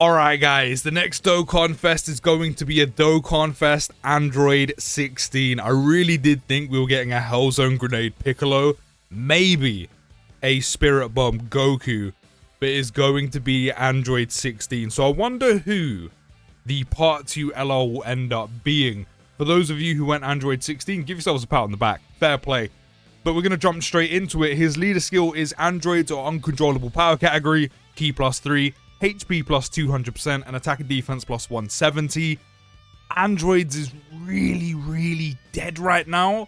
Alright guys, the next Dokkanfest is going to be a Dokkanfest Android 16. I really did think we were getting a Hellzone Grenade Piccolo, maybe a Spirit Bomb Goku, but it's going to be Android 16. So I wonder who the Part 2 LR will end up being. For those of you who went Android 16, give yourselves a pat on the back. Fair play. But we're going to jump straight into it. His leader skill is Androids or Uncontrollable Power category, Ki +3. HP plus 200% and attack and defense plus 170. Androids is really dead right now.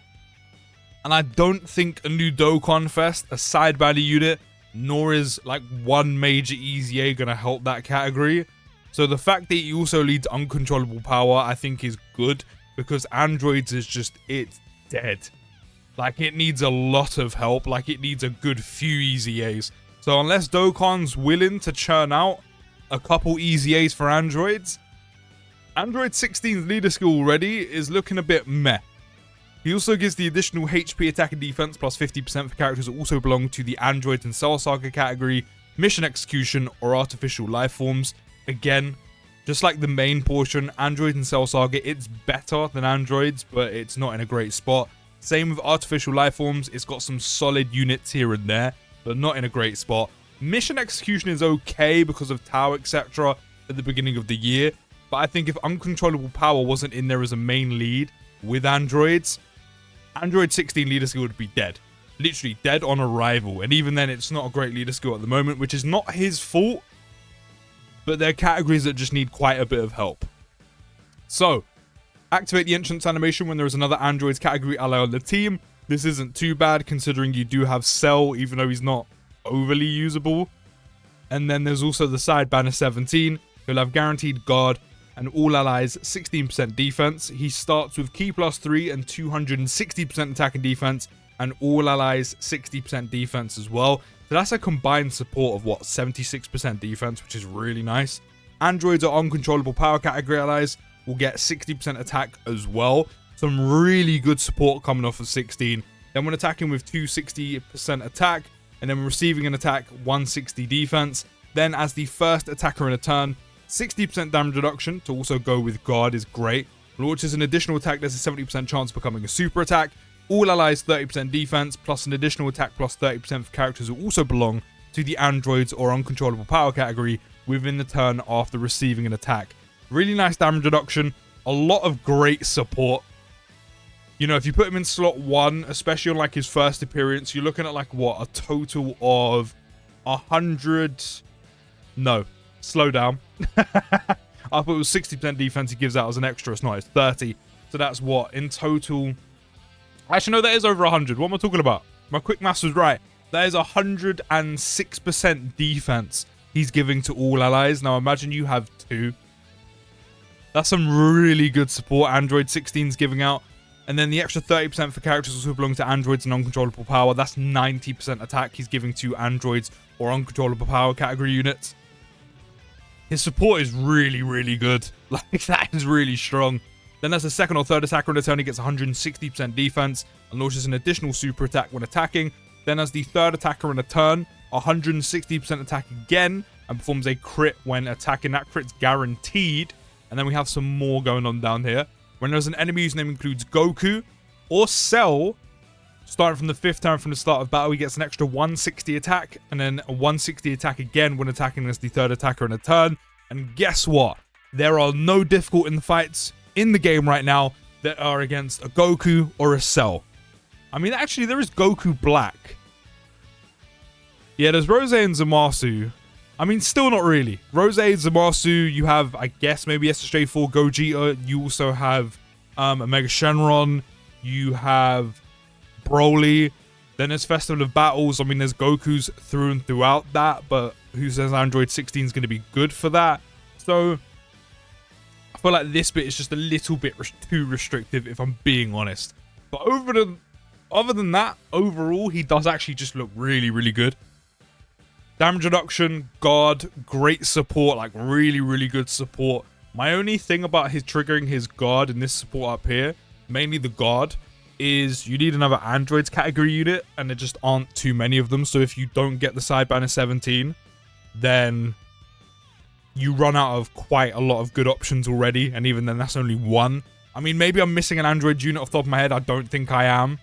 And I don't think a new Dokkanfest, a side banner unit, nor is like one major EZA going to help that category. So the fact that he also leads Uncontrollable Power I think is good, because Androids is just, it's dead. Like it needs a lot of help, like it needs a good few EZAs. So unless Dokkan's willing to churn out a couple EZAs for Androids, Android 16's leader skill already is looking a bit meh. He also gives the additional HP attack and defense plus 50% for characters that also belong to the Androids and Cell Saga category, Mission Execution, or Artificial Life Forms. Again, just like the main portion, Android and Cell Saga, it's better than Androids, but it's not in a great spot. Same with Artificial Life Forms, it's got some solid units here and there, but not in a great spot. Mission Execution is okay because of Tau, etc. at the beginning of the year, but I think if Uncontrollable Power wasn't in there as a main lead with Androids, Android 16 leader skill would be dead. Literally dead on arrival, and even then it's not a great leader skill at the moment, which is not his fault, but there are categories that just need quite a bit of help. So, activate the entrance animation when there is another Androids category ally on the team. This isn't too bad considering you do have Cell, even though he's not overly usable. And then there's also the side banner 17. He'll have guaranteed guard and all allies 16% defense. He starts with Ki +3 and 260% attack and defense, and all allies 60% defense as well. So that's a combined support of what, 76% defense, which is really nice. Androids or Uncontrollable Power category allies will get 60% attack as well. Some really good support coming off of 16. Then when attacking with 260% attack, and then receiving an attack, 160 defense. Then as the first attacker in a turn, 60% damage reduction to also go with guard is great. Launches an additional attack, there's a 70% chance of becoming a super attack. All allies 30% defense, plus an additional attack plus 30% for characters who also belong to the Androids or Uncontrollable Power category within the turn after receiving an attack. Really nice damage reduction, a lot of great support. You know, if you put him in slot 1, especially on like his first appearance, you're looking at like what, a total of 100... No, slow down. I thought it was 60% defense he gives out as an extra. It's not, it's 30. So that's what, in total... Actually, no, that is over 100. What am I talking about? My quick maths was right. That is 106% defense he's giving to all allies. Now imagine you have 2. That's some really good support Android 16's giving out. And then the extra 30% for characters who belong to Androids and Uncontrollable Power. That's 90% attack he's giving to Androids or Uncontrollable Power category units. His support is really good. Like, that is really strong. Then as a second or third attacker in a turn, he gets 160% defense and launches an additional super attack when attacking. Then as the third attacker in a turn, 160% attack again and performs a crit when attacking. That crit's guaranteed. And then we have some more going on down here. When there's an enemy whose name includes Goku or Cell, starting from the 5th turn from the start of battle, he gets an extra 160 attack and then a 160 attack again when attacking as the third attacker in a turn. And guess what? There are no difficult in the fights in the game right now that are against a Goku or a Cell. I mean, actually, there is Goku Black. Yeah, there's Rose and Zamasu. I mean, still not really. Rose, Zamasu, you have, I guess, maybe SSJ4 Gogeta. You also have Omega Shenron. You have Broly. Then there's Festival of Battles. I mean, there's Goku's through and throughout that, but who says Android 16 is going to be good for that? So, I feel like this bit is just a little bit too restrictive, if I'm being honest. But other than that, overall, he does actually just look really good. Damage reduction, guard, great support, like really good support. My only thing about his triggering his guard in this support up here, mainly the guard, is you need another Androids category unit, and there just aren't too many of them. So if you don't get the side banner 17, then you run out of quite a lot of good options already, and even then that's only one. I mean, maybe I'm missing an android unit off the top of my head. I don't think I am.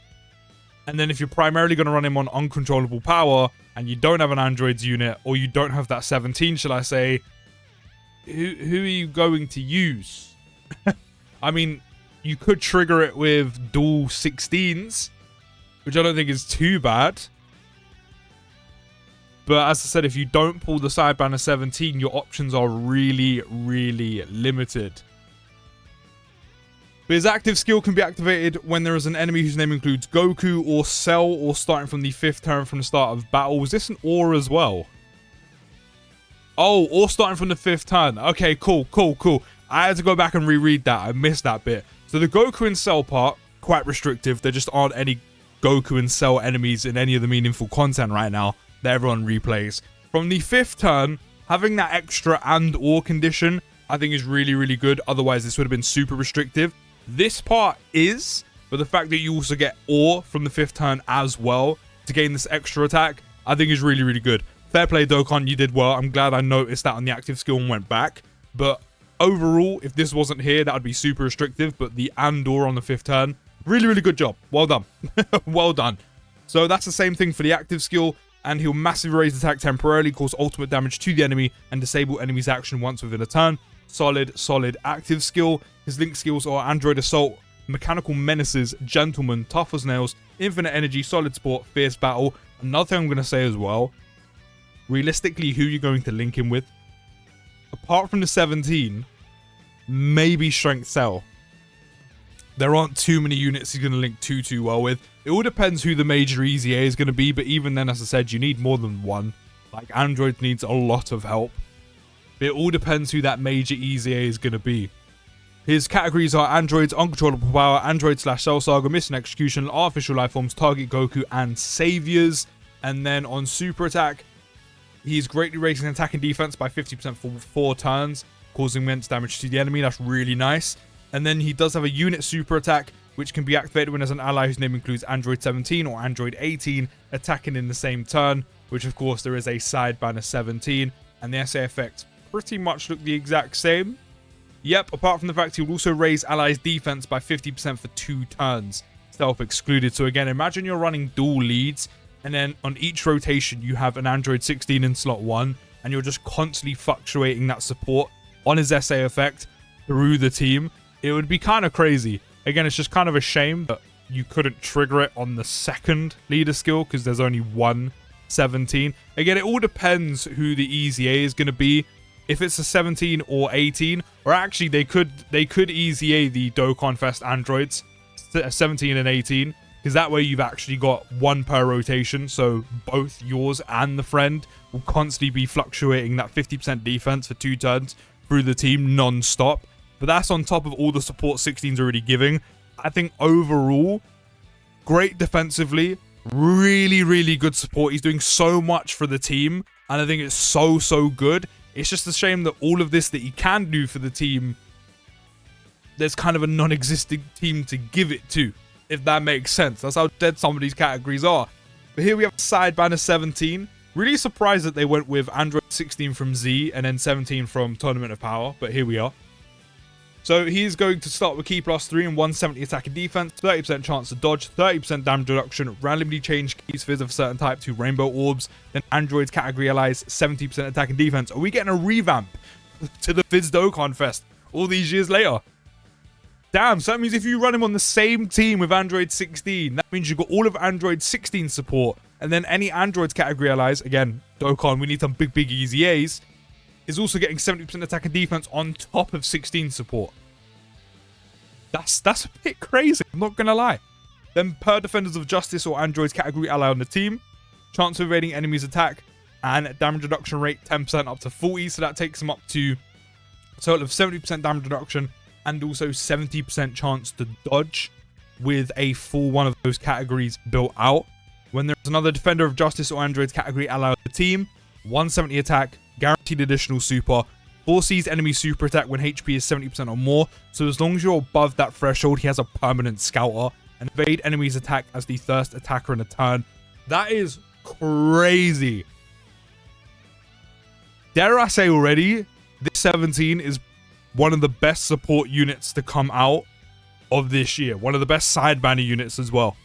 And then if you're primarily going to run him on uncontrollable power and you don't have an android's unit, or you don't have that 17, shall I say, who are you going to use? I mean, you could trigger it with dual 16s, which I don't think is too bad. But as I said, if you don't pull the side banner 17, your options are really, really limited. But his active skill can be activated when there is an enemy whose name includes Goku or Cell, or starting from the 5th turn from the start of battle. Was this an or as well? Oh, or starting from the 5th turn. Okay, cool. I had to go back and reread that. I missed that bit. So the Goku and Cell part, quite restrictive. There just aren't any Goku and Cell enemies in any of the meaningful content right now that everyone replays. From the 5th turn, having that extra and or condition, I think is really, really good. Otherwise, this would have been super restrictive. This part is, but the fact that you also get or from the 5th turn as well to gain this extra attack, I think is really, really good. Fair play, Dokkan, you did well. I'm glad I noticed that on the active skill and went back. But overall, if this wasn't here, that would be super restrictive. But the and or on the 5th turn, really, really good job. Well done. Well done. So that's the same thing for the active skill. And he'll massively raise attack temporarily, cause ultimate damage to the enemy, and disable enemy's action once within a turn. Solid active skill. His link skills are Android Assault, Mechanical Menaces, Gentleman, Tough as Nails, Infinite Energy, Solid Sport, Fierce Battle. Another thing I'm going to say as well, realistically, who you're going to link him with, apart from the 17, maybe Strength Cell. There aren't too many units he's going to link too well with. It all depends who the major EZA is going to be, but even then, as I said, you need more than one. Like, Android needs a lot of help. But it all depends who that major EZA is going to be. His categories are Androids, Uncontrollable Power, Android/Cell Saga, Missing Execution, Artificial Life Forms, Target Goku, and Saviors. And then on Super Attack, he's greatly raising attack and defense by 50% for 4 turns, causing immense damage to the enemy. That's really nice. And then he does have a unit super attack, which can be activated when there's an ally whose name includes Android 17 or Android 18 attacking in the same turn, which of course there is a side banner 17, and the SA effects pretty much look the exact same. Yep, apart from the fact he will also raise allies' defense by 50% for 2 turns, self-excluded. So again, imagine you're running dual leads, and then on each rotation you have an Android 16 in slot 1, and you're just constantly fluctuating that support on his SA effect through the team. It would be kind of crazy. Again, it's just kind of a shame that you couldn't trigger it on the second leader skill because there's only one 17. Again, it all depends who the EZA is going to be. If it's a 17 or 18, or actually they could EZA the Dokkanfest androids, 17 and 18, because that way you've actually got one per rotation, so both yours and the friend will constantly be fluctuating that 50% defense for 2 turns through the team non-stop. But that's on top of all the support 16's already giving. I think overall, great defensively, really, really good support. He's doing so much for the team, and I think it's so good. It's just a shame that all of this that he can do for the team, there's kind of a non-existing team to give it to, if that makes sense. That's how dead some of these categories are. But here we have side banner 17. Really surprised that they went with Android 16 from Z and then 17 from Tournament of Power, but here we are. So he's going to start with Key +3 and 170 attack and defense, 30% chance to dodge, 30% damage reduction, randomly change keys fizz of a certain type to rainbow orbs, then androids category allies, 70% attack and defense. Are we getting a revamp to the Fizz Dokkanfest all these years later? Damn, so that means if you run him on the same team with Android 16, that means you've got all of Android 16 support, and then any androids category allies, again, Dokkan, we need some big EZAs, is also getting 70% attack and defense on top of 16 support. That's a bit crazy, I'm not gonna lie. Then per Defenders of Justice or Androids category ally on the team, chance of evading enemies attack, and damage reduction rate 10% up to 40, so that takes them up to a total of 70% damage reduction, and also 70% chance to dodge with a full one of those categories built out. When there's another Defender of Justice or Androids category ally on the team, 170 attack, guaranteed additional super, foresees enemy super attack when HP is 70% or more, so as long as you're above that threshold, he has a permanent scouter, and evade enemies attack as the first attacker in a turn. That is crazy. Dare I say already, this 17 is one of the best support units to come out of this year. One of the best side banner units as well.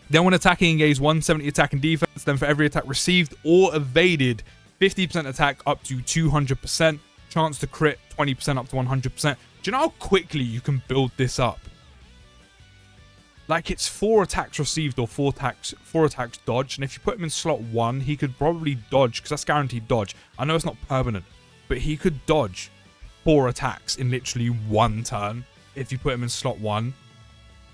Then when attacking, engage 170 attack and defense. Then for every attack received or evaded, 50% attack up to 200%. Chance to crit 20% up to 100%. Do you know how quickly you can build this up? Like, it's 4 attacks received or 4 attacks dodged. And if you put him in slot 1, he could probably dodge, because that's guaranteed dodge. I know it's not permanent, but he could dodge 4 attacks in literally 1 turn if you put him in slot 1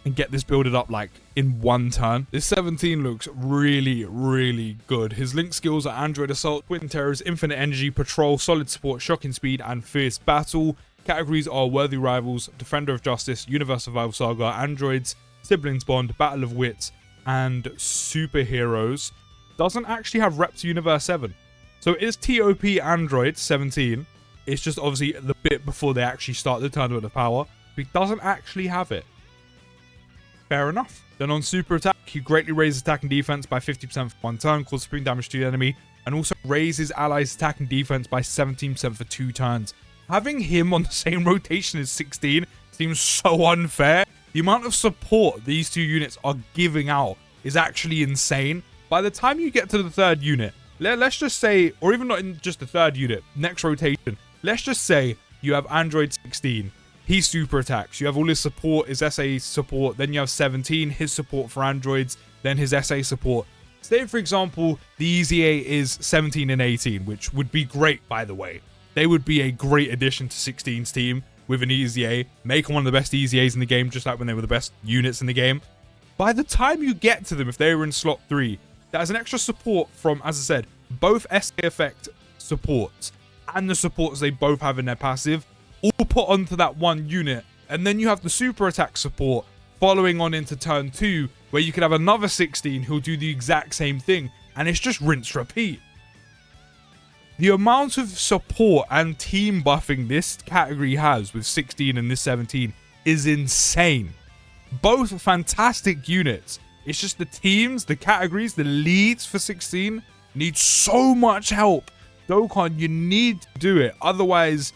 and get this builded up like in 1 turn. This 17 looks really, really good. His link skills are Android Assault, Twin Terrors, Infinite Energy, Patrol, Solid Support, Shocking Speed, and Fierce Battle. Categories are Worthy Rivals, Defender of Justice, Universe Survival Saga, Androids, Siblings Bond, Battle of Wits, and Superheroes. Doesn't actually have Rep to Universe 7. So it is TOP Android 17. It's just obviously the bit before they actually start the Tournament of Power. But he doesn't actually have it. Fair enough. Then on super attack, he greatly raises attack and defense by 50% for 1 turn, causes supreme damage to the enemy, and also raises allies' attack and defense by 17% for 2 turns. Having him on the same rotation as 16 seems so unfair. The amount of support these 2 units are giving out is actually insane. By the time you get to the 3rd unit, let's just say, or even not in just the 3rd unit, next rotation, let's just say you have Android 16. He super attacks. You have all his support, his SA support. Then you have 17, his support for androids. Then his SA support. Say, for example, the Easy A is 17 and 18, which would be great, by the way. They would be a great addition to 16's team with an Easy A. Make them one of the best Easy A's in the game, just like when they were the best units in the game. By the time you get to them, if they were in slot 3, that is an extra support from, as I said, both SA effect supports and the supports they both have in their passive, all put onto that 1 unit. And then you have the super attack support following on into turn 2, where you could have another 16 who'll do the exact same thing, and it's just rinse repeat. The amount of support and team buffing this category has with 16 and this 17 is insane. Both fantastic units. It's just the teams, the categories, the leads for 16 need so much help. Dokkan, you need to do it. Otherwise,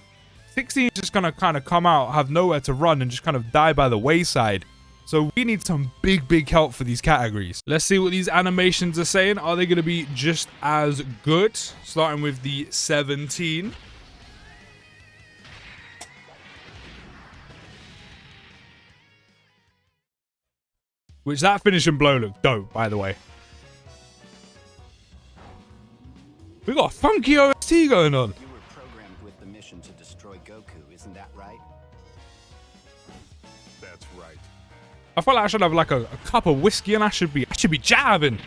16 is just going to kind of come out, have nowhere to run, and just kind of die by the wayside. So we need some big help for these categories. Let's see what these animations are saying. Are they going to be just as good? Starting with the 17. Which that finishing blow looked dope, by the way. We got a funky OST going on. You were programmed with the mission to destroy Goku, isn't that right? That's right. I feel like I should have like a cup of whiskey and I should be jabbing.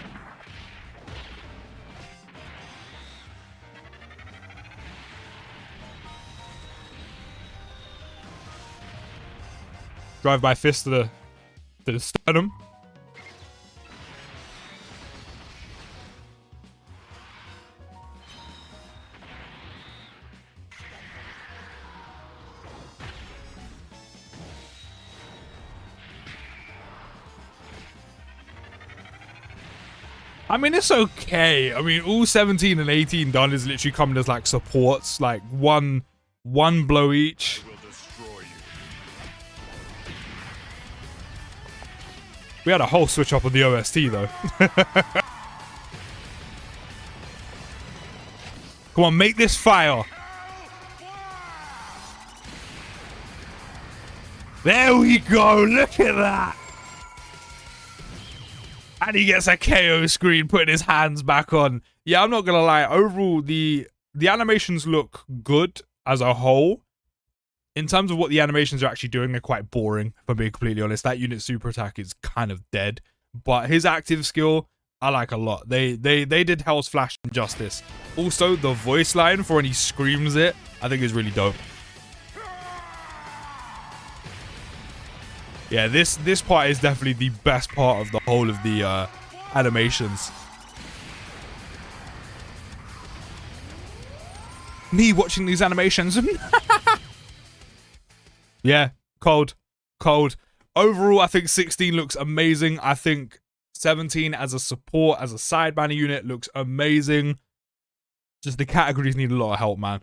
Drive by fist to the sternum. I mean, it's okay. I mean, all 17 and 18 done is literally coming as like supports, like one blow each. Will destroy you. We had a whole switch up on the OST though. Come on, make this fire. There we go. Look at that. And he gets a KO screen, putting his hands back on. Yeah, I'm not going to lie. Overall, the animations look good as a whole. In terms of what the animations are actually doing, they're quite boring, if I'm being completely honest. That unit super attack is kind of dead. But his active skill, I like a lot. They did Hell's Flash and justice. Also, the voice line for when he screams it, I think is really dope. Yeah, this part is definitely the best part of the whole of the animations. Me watching these animations. Yeah, cold. Overall, I think 16 looks amazing. I think 17 as a support, as a side banner unit looks amazing. Just the categories need a lot of help, man.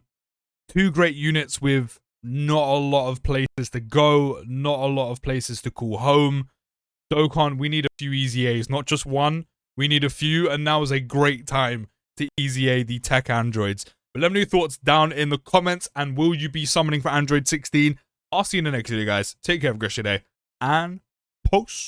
Two great units with not a lot of places to go, not a lot of places to call home. Dokkan, we need a few easy A's, not just one. We need a few, and now is a great time to easy A the tech androids. But let me know your thoughts down in the comments, and will you be summoning for Android 16? I'll see you in the next video, guys. Take care, have a great day, and post.